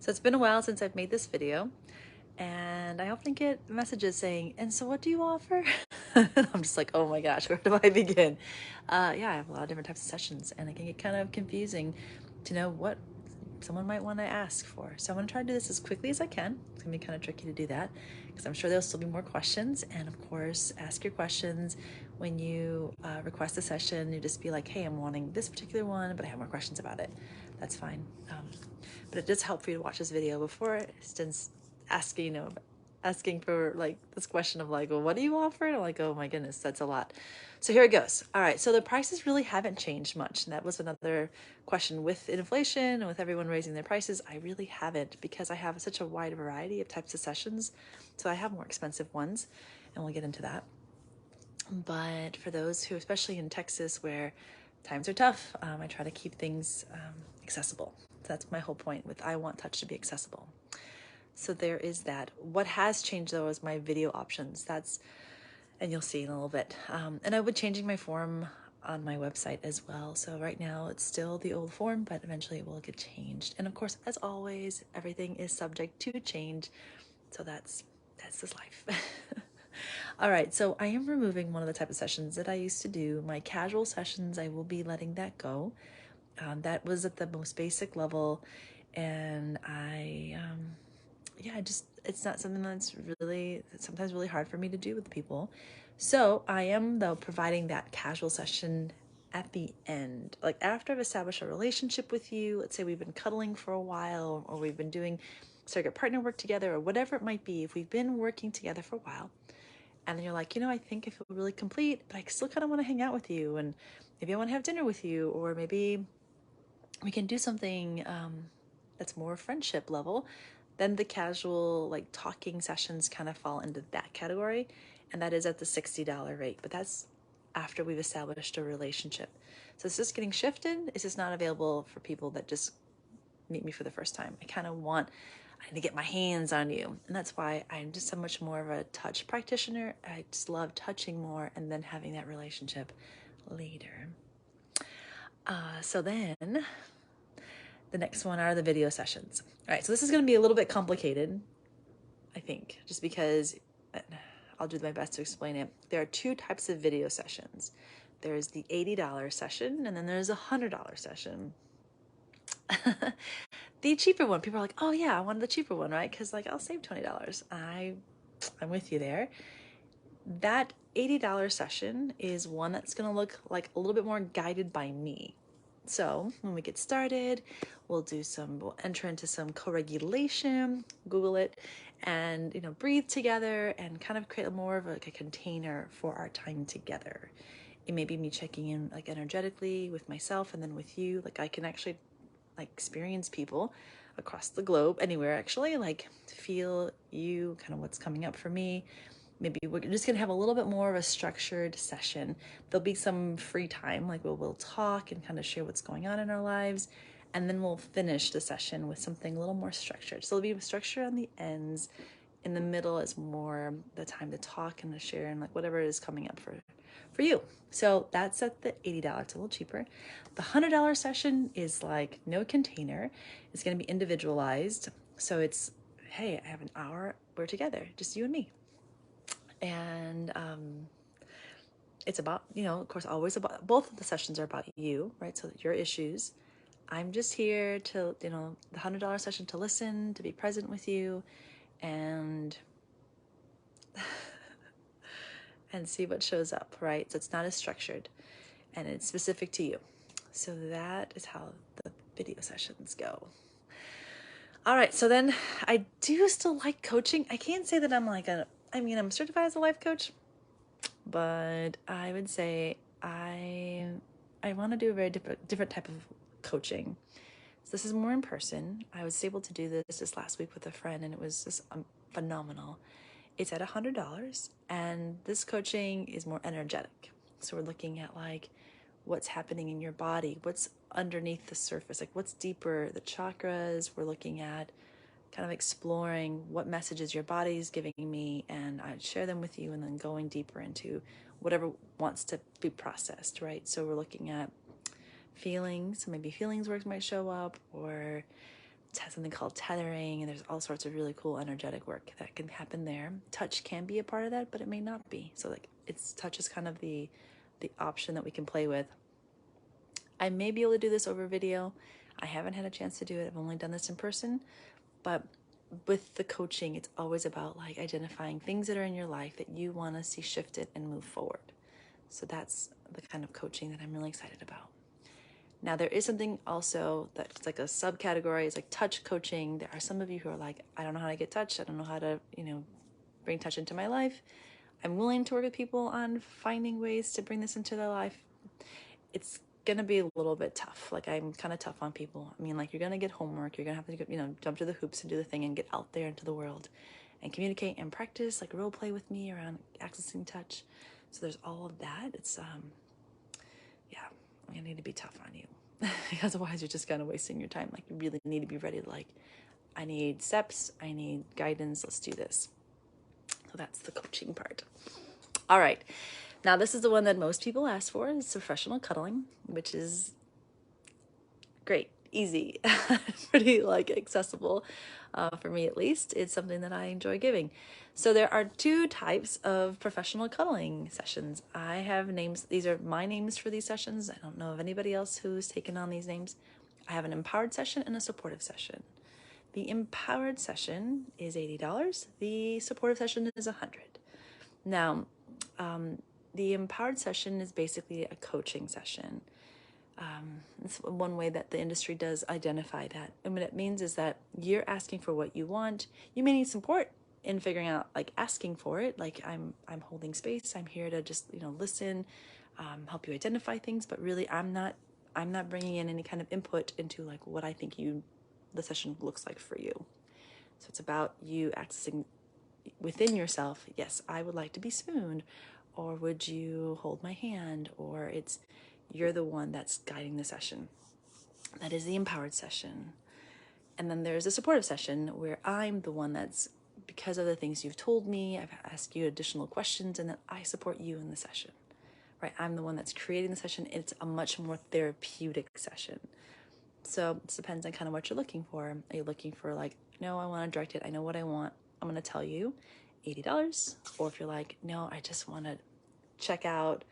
So it's been a while since I've made this video, and I often get messages saying, and so what do you offer? I'm just like, oh my gosh, where do I begin? Yeah, I have a lot of different types of sessions, and it can get kind of confusing to know what someone might want to ask for. So I'm going to try to do this as quickly as I can. It's going to be kind of tricky to do that because I'm sure there'll still be more questions. And of course, ask your questions when you request a session. You just be like, hey, I'm wanting this particular one, but I have more questions about it. That's fine. But it does help for you to watch this video before, since asking, asking for like this question of like, well, what do you offer? And I'm like, oh my goodness, that's a lot. So here it goes. All right, so the prices really haven't changed much. And that was another question with inflation and with everyone raising their prices. I really haven't, because I have such a wide variety of types of sessions. So I have more expensive ones, and we'll get into that. But for those who, especially in Texas where times are tough, I try to keep things accessible. So that's my whole point with I Want Touch to be accessible. So there is that. What has changed though is my video options. And you'll see in a little bit. And I would changing my form on my website as well. So right now it's still the old form, but eventually it will get changed. And of course, as always, everything is subject to change. So that's this life. All right, so I am removing one of the type of sessions that I used to do. My casual sessions, I will be letting that go. That was at the most basic level, and it's not something that's really sometimes really hard for me to do with people. So I am though providing that casual session at the end, like after I've established a relationship with you. Let's say we've been cuddling for a while, or we've been doing surrogate partner work together, or whatever it might be. If we've been working together for a while, and then you're like, I think I feel really complete, but I still kind of want to hang out with you, and maybe I want to have dinner with you, or maybe we can do something that's more friendship level, then the casual like talking sessions kind of fall into that category, and that is at the $60 rate. But that's after we've established a relationship. So it's just getting shifted. It's just not available for people that just meet me for the first time. I need to get my hands on you. And that's why I'm just so much more of a touch practitioner. I just love touching more and then having that relationship later. So then the next one are the video sessions. All right, so this is going to be a little bit complicated, I think, just because I'll do my best to explain it. There are two types of video sessions. There's the $80 session, and then there's a $100 session. The cheaper one, people are like, oh yeah, I wanted the cheaper one, right? Because like I'll save $20. I'm with you there. That $80 session is one that's going to look like a little bit more guided by me. So when we get started, we'll enter into some co-regulation, Google it, and breathe together and kind of create more of a container for our time together. It may be me checking in like energetically with myself and then with you. Like I can actually like experience people across the globe, anywhere actually, like feel you, kind of what's coming up for me. Maybe we're just gonna have a little bit more of a structured session. There'll be some free time, like we'll talk and kind of share what's going on in our lives, and then we'll finish the session with something a little more structured. So there'll be structure on the ends. In the middle is more the time to talk and to share and like whatever is coming up for you. So that's at the $80. It's a little cheaper. The $100 session is like no container. It's going to be individualized. So it's, hey, I have an hour. We're together, just you and me. And it's about, of course, always about, both of the sessions are about you, right? So your issues. I'm just here to, the $100 session to listen, to be present with you, and see what shows up, right? So it's not as structured, and it's specific to you. So that is how the video sessions go. All right, so then I do still like coaching. I can't say that I'm certified as a life coach, but I would say I want to do a very different type of coaching. So this is more in person. I was able to do this last week with a friend, and it was just phenomenal. It's at $100, and this coaching is more energetic. So we're looking at like what's happening in your body, what's underneath the surface, like what's deeper, the chakras. We're looking at kind of exploring what messages your body is giving me, and I share them with you, and then going deeper into whatever wants to be processed, right? So we're looking at feelings. So maybe feelings work might show up, or It has something called tethering, and there's all sorts of really cool energetic work that can happen there. Touch can be a part of that, but it may not be. So like touch is kind of the option that we can play with. I may be able to do this over video. I haven't had a chance to do it. I've only done this in person, but with the coaching, it's always about like identifying things that are in your life that you want to see shifted and move forward. So that's the kind of coaching that I'm really excited about. Now, there is something also that's like a subcategory. It's like touch coaching. There are some of you who are like, I don't know how to get touch. I don't know how to, bring touch into my life. I'm willing to work with people on finding ways to bring this into their life. It's going to be a little bit tough. Like, I'm kind of tough on people. I mean, like, you're going to get homework. You're going to have to, jump to the hoops and do the thing and get out there into the world and communicate and practice, like role play with me around accessing touch. So there's all of that. It's, yeah, I need to be tough on you because otherwise you're just kind of wasting your time. Like, you really need to be ready to like, I need steps, I need guidance, let's do this. So that's the coaching part. All right. Now, this is the one that most people ask for, is professional cuddling, which is great, easy, pretty like accessible for me at least. It's something that I enjoy giving. So there are 2 types of professional cuddling sessions. I have names. These are my names for these sessions. I don't know of anybody else who's taken on these names. I have an empowered session and a supportive session. The empowered session is $80. The supportive session is $100. Now, the empowered session is basically a coaching session. It's one way that the industry does identify that. And what it means is that you're asking for what you want. You may need support in figuring out, like asking for it. Like I'm holding space. I'm here to just, listen, help you identify things. But really, I'm not bringing in any kind of input into like what I think the session looks like for you. So it's about you accessing within yourself. Yes, I would like to be spooned, or would you hold my hand? Or you're the one that's guiding the session. That is the empowered session. And then there's a supportive session where I'm the one that's, because of the things you've told me, I've asked you additional questions, and then I support you in the session, right? I'm the one that's creating the session. It's a much more therapeutic session. So it depends on kind of what you're looking for. Are you looking for like, no, I want to direct it. I know what I want. I'm going to tell you $80. Or if you're like, no, I just want to check out.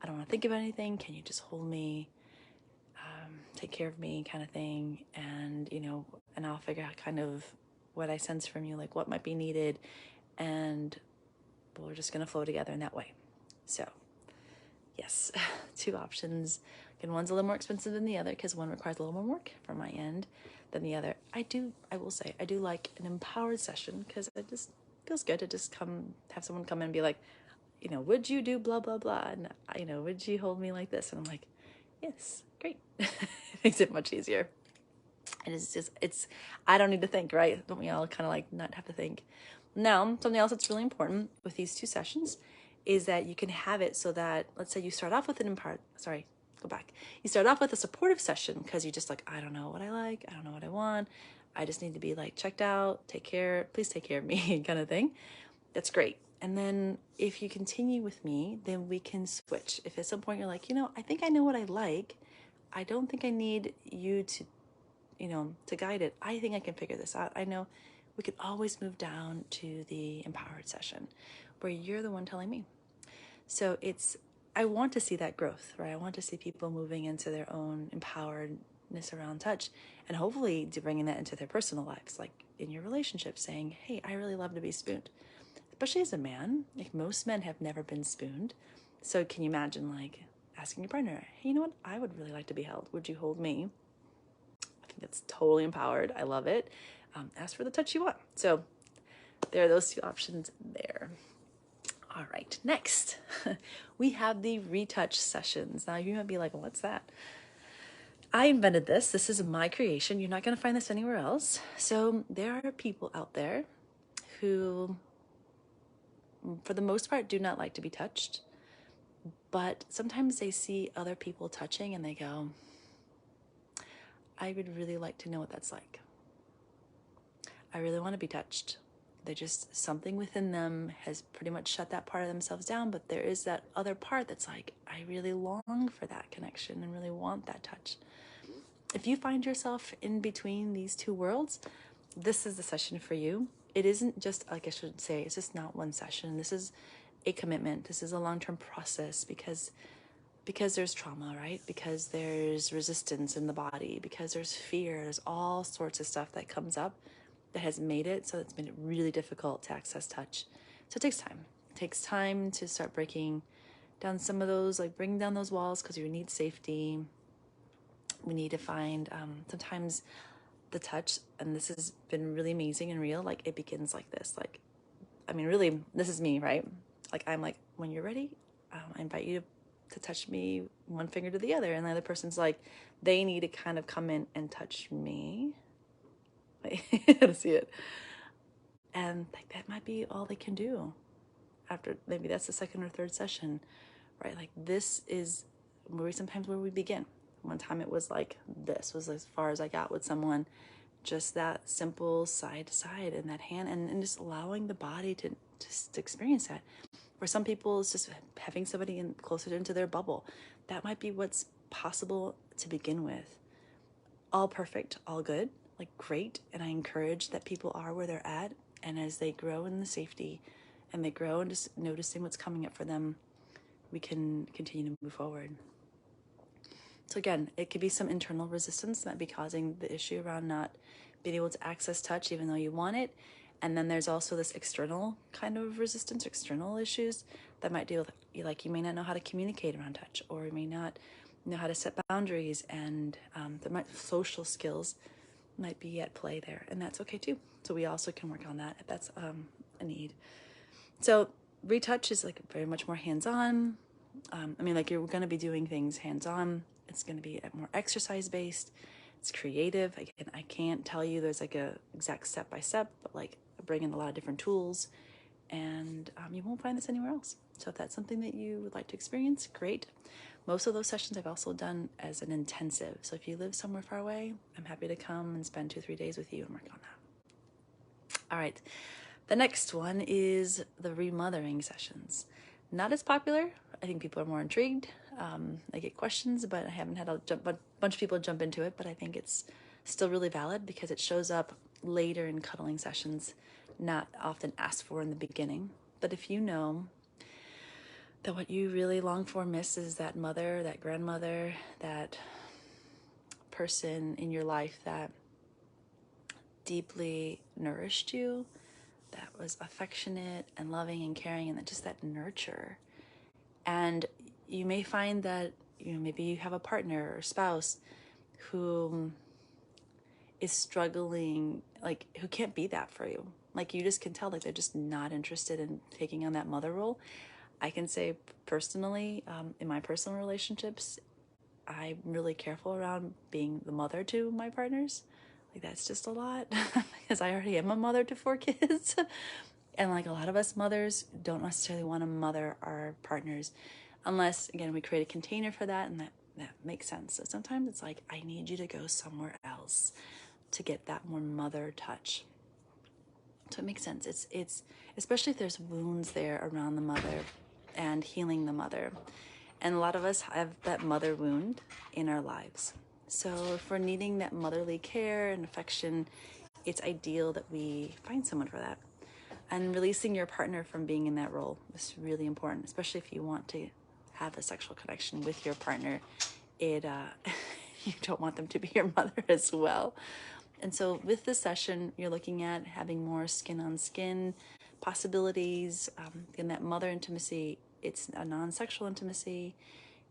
I don't want to think about anything. Can you just hold me, take care of me kind of thing? And, and I'll figure out kind of what I sense from you, like what might be needed. And we're just going to flow together in that way. So yes, 2 options. And one's a little more expensive than the other because one requires a little more work from my end than the other. I will say, I do like an empowered session because it just feels good to just have someone come in and be like, would you do blah, blah, blah? And, would you hold me like this? And I'm like, yes, great. It makes it much easier. And I don't need to think, right? Don't we all kind of like not have to think? Now, something else that's really important with these 2 sessions is that you can have it so that, let's say you start off with You start off with a supportive session because you just like, I don't know what I like. I don't know what I want. I just need to be like checked out, please take care of me kind of thing. That's great. And then if you continue with me, then we can switch. If at some point you're like, I think I know what I like. I don't think I need you to, to guide it. I think I can figure this out. I know we could always move down to the empowered session where you're the one telling me. So I want to see that growth, right? I want to see people moving into their own empoweredness around touch and hopefully to bringing that into their personal lives, like in your relationship, saying, hey, I really love to be spooned. Especially as a man, like most men have never been spooned. So can you imagine like asking your partner, hey, you know what? I would really like to be held. Would you hold me? I think that's totally empowered. I love it. Ask for the touch you want. So there are those 2 options there. All right, next, we have the retouch sessions. Now you might be like, what's that? I invented this. This is my creation. You're not going to find this anywhere else. So there are people out there who, for the most part, do not like to be touched. But sometimes they see other people touching and they go, I would really like to know what that's like. I really want to be touched. They just, something within them has pretty much shut that part of themselves down, but there is that other part that's like, I really long for that connection and really want that touch. if you find yourself in between these two worlds, this is the session for you. It isn't just, like I should say, it's just not one session. This is a commitment. This is a long-term process because there's trauma, right? Because there's resistance in the body, because there's fear, there's all sorts of stuff that comes up that has made it so it's been really difficult to access touch. So it takes time. It takes time to start breaking down some of those, like bringing down those walls, because you need safety. We need to find sometimes the touch, and this has been really amazing and real, like it begins like this, like, I mean, really, this is me, right? Like, I'm like, when you're ready, I invite you to touch me one finger to the other, and the other person's like, they need to kind of come in and touch me. To see it, and like that might be all they can do after maybe that's the second or third session, right? Like, this is sometimes where we begin. One time it was like, this was as far as I got with someone, just that simple side to side and that hand, and just allowing the body to just experience that. For some people, it's just having somebody in closer into their bubble. That might be what's possible to begin with. All perfect, all good, like great. And I encourage that people are where they're at. And as they grow in the safety and they grow and just noticing what's coming up for them, we can continue to move forward. So again, it could be some internal resistance that might be causing the issue around not being able to access touch even though you want it. And then there's also this external kind of resistance, external issues that might deal with, like, you may not know how to communicate around touch, or you may not know how to set boundaries, and social skills might be at play there, and that's okay too. So we also can work on that if that's a need. So retouch is like very much more hands-on. I mean, like, you're going to be doing things hands-on. It's going to be more exercise-based. It's creative. Again, I can't tell you there's like a exact step-by-step, but like, bring in a lot of different tools, and you won't find this anywhere else. So if that's something that you would like to experience, great. Most of those sessions I've also done as an intensive. So if you live somewhere far away, I'm happy to come and spend 2-3 days with you and work on that. All right. The next one is the remothering sessions. Not as popular. I think people are more intrigued. I get questions, but I haven't had a bunch of people jump into it, but I think it's still really valid because it shows up later in cuddling sessions, not often asked for in the beginning. But if you know that what you really long for, miss, is that mother, that grandmother, that person in your life that deeply nourished you, that was affectionate and loving and caring, and just that nurture. And you may find that, maybe you have a partner or spouse who is struggling, like, who can't be that for you. Like, you just can tell, like, they're just not interested in taking on that mother role. I can say personally, in my personal relationships, I'm really careful around being the mother to my partners. Like, that's just a lot because I already am a mother to 4 kids. And like, a lot of us mothers don't necessarily want to mother our partners unless, again, we create a container for that, and that makes sense. So sometimes it's like, I need you to go somewhere else to get that more mother touch. So it makes sense. It's especially if there's wounds there around the mother and healing the mother. And a lot of us have that mother wound in our lives. So if we're needing that motherly care and affection, it's ideal that we find someone for that. And releasing your partner from being in that role is really important, especially if you want to have a sexual connection with your partner. You don't want them to be your mother as well. And so with this session, you're looking at having more skin on skin possibilities. In that mother intimacy, it's a non-sexual intimacy.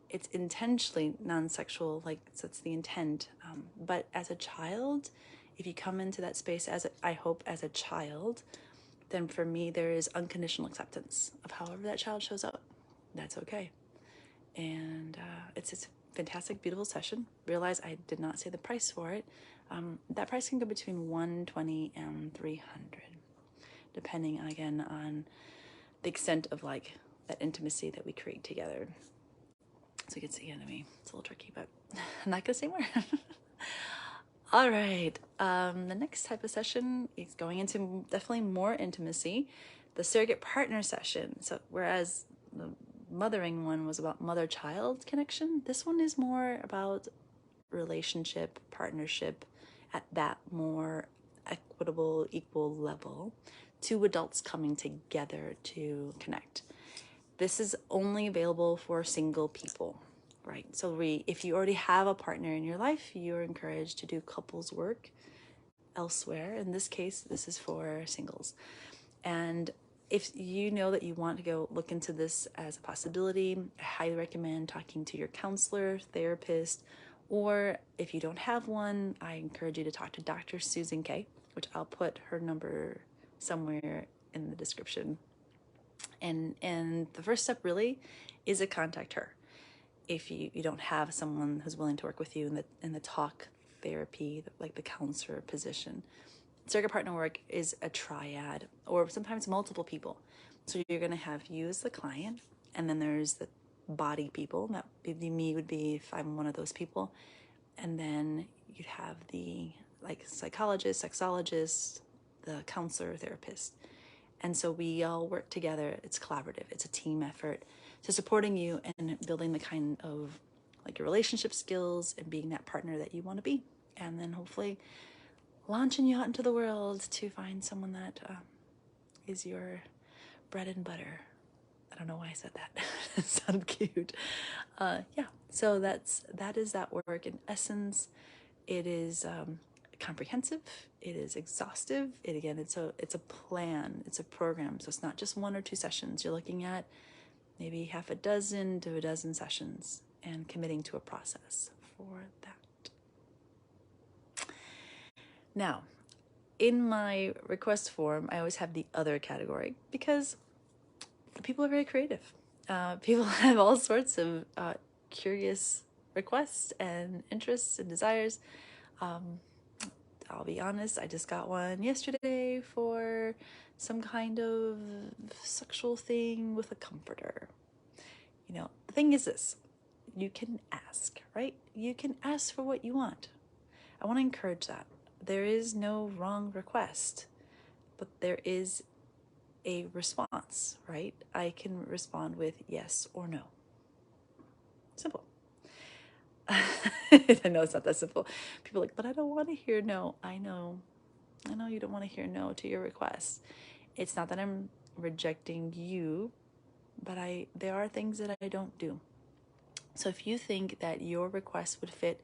It's intentionally non-sexual, like, so it's the intent. But as a child, if you come into that space I hope as a child, then for me, there is unconditional acceptance of however that child shows up. That's okay. And it's a fantastic, beautiful session. Realize I did not say the price for it. That price can go between $120 and $300, depending, again, on the extent of like that intimacy that we create together. So you can see, again, it's a little tricky, but I'm not gonna say more. All right, the next type of session is going into definitely more intimacy, the surrogate partner session. So whereas the mothering one was about mother-child connection, this one is more about relationship, partnership at that more equitable, equal level. Two adults coming together to connect. This is only available for single people, right? So if you already have a partner in your life, you're encouraged to do couples work elsewhere. In this case, this is for singles. And if you know that you want to go look into this as a possibility, I highly recommend talking to your counselor, therapist, or if you don't have one, I encourage you to talk to Dr. Susan Kay, which I'll put her number somewhere in the description. And the first step really is to contact her. If you don't have someone who's willing to work with you in the talk therapy, like the counselor position. Surrogate partner work is a triad, or sometimes multiple people. So you're going to have you as the client, and then there's the body people. That would be me, would be if I'm one of those people. And then you'd have the like psychologist, sexologist, the counselor, therapist. And so we all work together. It's collaborative. It's a team effort. So supporting you and building the kind of like your relationship skills and being that partner that you want to be. And then hopefully launching you out into the world to find someone that is your bread and butter. I don't know why I said that. It sounded cute. Yeah, so that is that work. In essence, it is comprehensive. It is exhaustive. It's a plan. It's a program. So it's not just 1 or 2 sessions. You're looking at maybe half a dozen to a dozen sessions and committing to a process for that. Now, in my request form, I always have the other category because people are very creative. People have all sorts of curious requests and interests and desires. I'll be honest, I just got one yesterday for some kind of sexual thing with a comforter. The thing is this, you can ask, right? You can ask for what you want. I want to encourage that. There is no wrong request, but there is a response, right? I can respond with yes or no. Simple. I know it's not that simple. People are like, but I don't want to hear no. I know you don't want to hear no to your request. It's not that I'm rejecting you, but there are things that I don't do. So if you think that your request would fit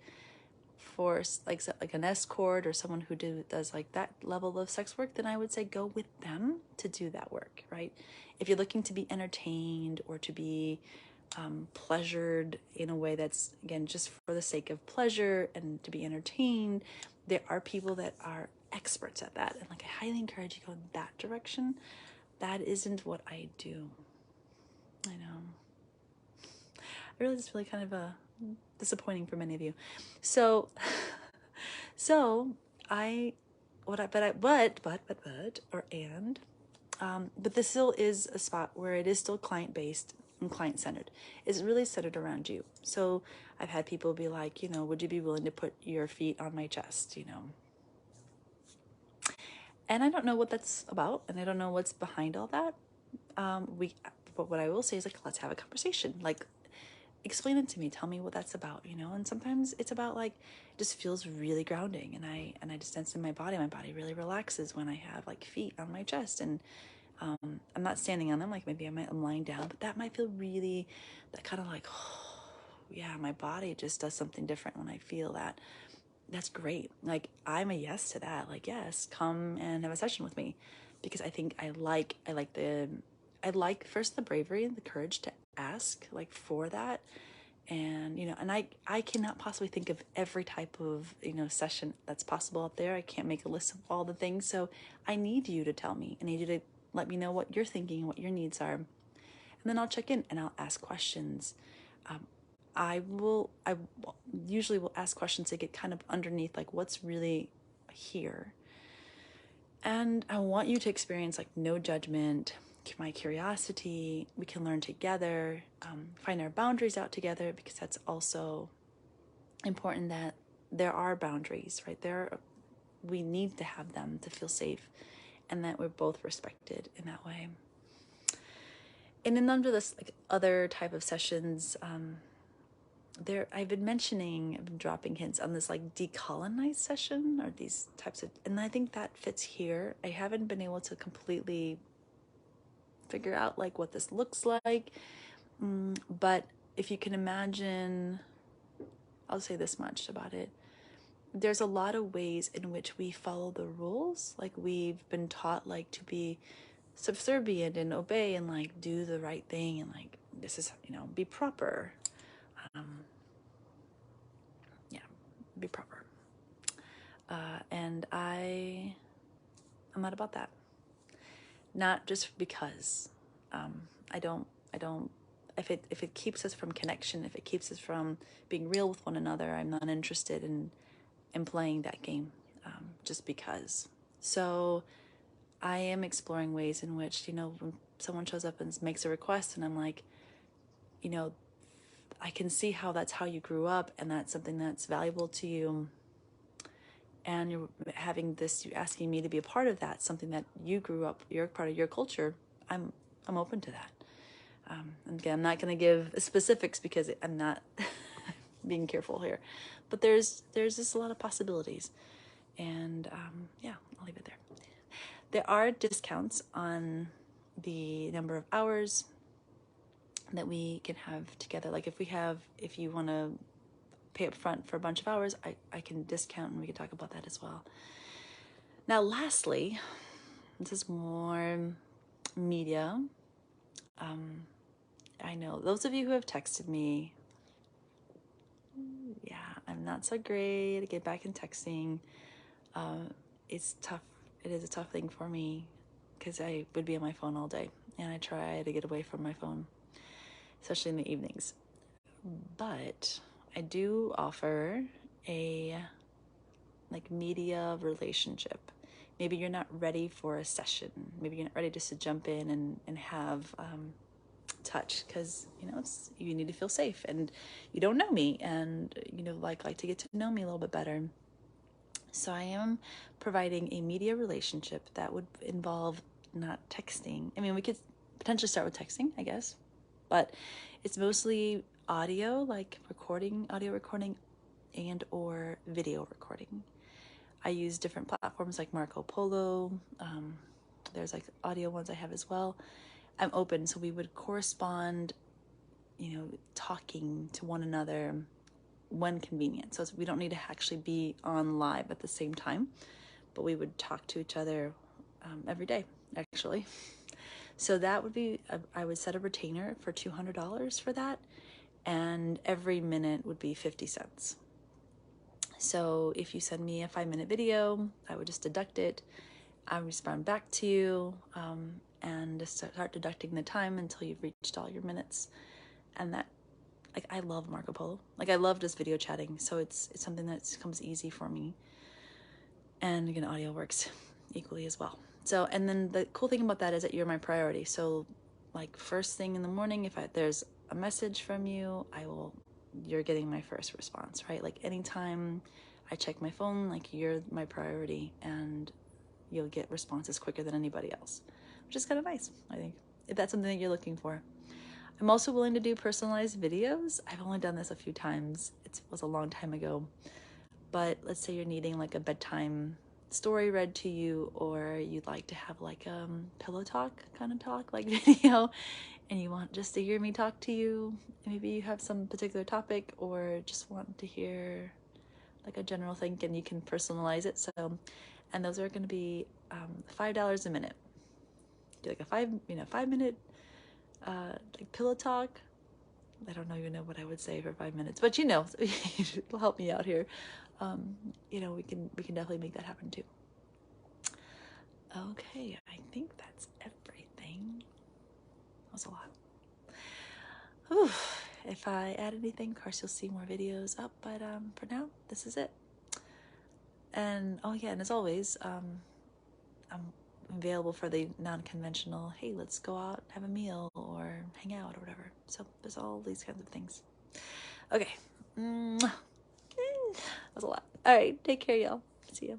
for like an escort or someone who does like that level of sex work, then I would say go with them to do that work, right? If you're looking to be entertained or to be pleasured in a way that's, again, just for the sake of pleasure and to be entertained, there are people that are experts at that. And like, I highly encourage you to go in that direction. That isn't what I do. I know. I realize it's really kind of disappointing for many of you. So but this still is a spot where it is still client-based and client-centered. It's really centered around you. So I've had people be like, would you be willing to put your feet on my chest, And I don't know what that's about, and I don't know what's behind all that. But what I will say is, like, let's have a conversation. Like, explain it to me. Tell me what that's about, And sometimes it's about like, it just feels really grounding, and I just sense in my body. My body really relaxes when I have like feet on my chest, and I'm not standing on them. Like maybe I'm lying down, but that might feel really, that kind of like, oh, yeah, my body just does something different when I feel that. That's great. Like I'm a yes to that. Like, yes, come and have a session with me, because I think I like first the bravery and the courage to ask like for that. And and I cannot possibly think of every type of session that's possible out there. I can't make a list of all the things, so I need you to tell me. I need you to let me know what you're thinking and what your needs are, and then I'll check in and I'll ask questions. I usually will ask questions to get kind of underneath like what's really here. And I want you to experience like no judgment, my curiosity. We can learn together, find our boundaries out together, because that's also important, that there are boundaries, right? We need to have them to feel safe, and that we're both respected in that way. And then under this like other type of sessions, I've been dropping hints on this like decolonize session, or these types of, and I think that fits here. I haven't been able to completely figure out like what this looks like, but if you can imagine, I'll say this much about it. There's a lot of ways in which we follow the rules. Like we've been taught like to be subservient and obey and like do the right thing and like this is, be proper. Yeah, be proper. And I'm not about that. Not just because I don't if it keeps us from connection, if it keeps us from being real with one another, I'm not interested in playing that game just because. So I am exploring ways in which, when someone shows up and makes a request and I'm like, I can see how that's how you grew up and that's something that's valuable to you, and you're asking me to be a part of that, something that you grew up, you're part of your culture. I'm open to that. And again, I'm not going to give specifics because I'm not being careful here, but there's just a lot of possibilities, and yeah, I'll leave it there. There are discounts on the number of hours that we can have together. Like if you want to pay up front for a bunch of hours, I can discount, and we can talk about that as well. Now, lastly, this is more media. I know those of you who have texted me, yeah, I'm not so great at get back in texting. It's tough. It is a tough thing for me because I would be on my phone all day, and I try to get away from my phone, especially in the evenings. But I do offer a like media relationship. Maybe you're not ready for a session. Maybe you're not ready just to jump in and have touch, because you need to feel safe, and you don't know me, and like to get to know me a little bit better. So I am providing a media relationship that would involve not texting. I mean, we could potentially start with texting, I guess, but it's mostly audio, like audio recording and or video recording. I use different platforms like Marco Polo. There's like audio ones I have as well. I'm open, so we would correspond, talking to one another when convenient. So we don't need to actually be on live at the same time, but we would talk to each other every day, actually. So that would be, I would set a retainer for $200 for that, and every minute would be 50 cents. So if you send me a 5-minute video, I would just deduct it. I would respond back to you and just start deducting the time until you've reached all your minutes. And that, like, I love Marco Polo. Like, I love just video chatting, so it's something that comes easy for me. And again, audio works equally as well. So, and then the cool thing about that is that you're my priority. So, like, first thing in the morning, if there's a message from you, you're getting my first response, right? Like, anytime I check my phone, like, you're my priority, and you'll get responses quicker than anybody else, which is kind of nice, I think, if that's something that you're looking for. I'm also willing to do personalized videos. I've only done this a few times. It was a long time ago. But let's say you're needing like a bedtime story read to you, or you'd like to have like pillow talk kind of talk, like video, and you want just to hear me talk to you. Maybe you have some particular topic or just want to hear like a general thing, and you can personalize it. So, and those are going to be $5 a minute. Do like a 5-minute like pillow talk. I don't even know what I would say for 5 minutes, but it'll help me out here. We can definitely make that happen too. Okay, I think that's everything. That was a lot. Whew. If I add anything, of course, you'll see more videos up, but for now, this is it. And and as always, I'm available for the non-conventional, hey, let's go out, have a meal, or hang out, or whatever. So there's all these kinds of things. Okay. That was a lot. All right, take care, y'all. See ya.